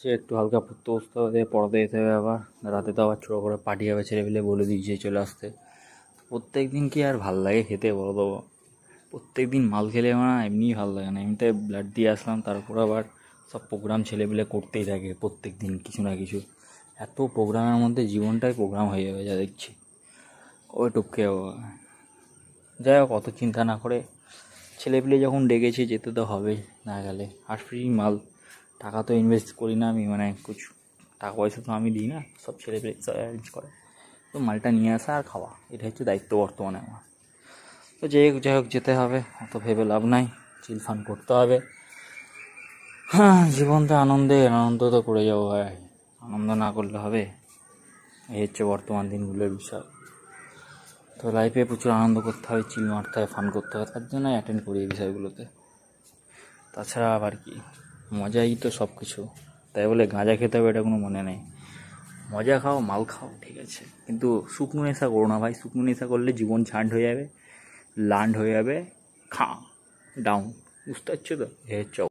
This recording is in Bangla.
সে একটু হালকা পড়তে বসতে হবে, পড়াতে যেতে হবে, আবার রাতে তো আবার ছোটো করে পার্টি হবে, ছেলেপিলে বলে দিয়েছে চলে আসতে। প্রত্যেক দিন কি আর ভাল লাগে খেতে বলো তো? প্রত্যেক দিন মাল খেলে আমার এমনিই ভালো লাগে না। এমনিতে ব্লাড দিয়ে আসলাম, তারপর আবার সব প্রোগ্রাম ছেলেপিলে করতেই থাকে প্রত্যেক দিন কিছু না কিছু। এত প্রোগ্রামের মধ্যে জীবনটাই প্রোগ্রাম হয়ে যাবে যা দেখছি। কবে টপকে যাবো? যাই হোক, অত চিন্তা না করে ছেলেপিলে যখন ডেকেছে যেতে তো হবেই, না গেলে আর ফ্রি মাল। টাকা তো ইনভেস্ট করি না আমি, মানে কিছু টাকা পয়সা তো আমি দিই না, সব ছেলেপিলে অ্যারেঞ্জ করে। তো মালটা নিয়ে আসা আর খাওয়া, এটা হচ্ছে দায়িত্ব বর্তমানে আমার। তো যাই হোক যেতে হবে, অত ভেবে লাভ নাই, চিল ফান করতে হবে। হ্যাঁ, জীবনটা আনন্দ তো করে যাবো ভাই, আনন্দ না করলে হবে? এই হচ্ছে বর্তমান দিনগুলোর বিষয়। তো লাইফে প্রচুর আনন্দ করতে হবে, চিল মারতে হবে, ফান করতে হবে, তার জন্য অ্যাটেন্ড করি এই বিষয়গুলোতে। তাছাড়া আবার কি, মজাই তো সব কিছু। তাই বলে গাঁজা খেতে হবে এটা কোনো মনে নেই। মজা খাও, মাল খাও, ঠিক আছে, কিন্তু শুকনো নেশা করো না ভাই। শুকনো নেশা করলে জীবন ঝান্ড হয়ে যাবে, লান্ড হয়ে যাবে, ডাউন। বুঝতে পারছো তো? এ হচ্ছে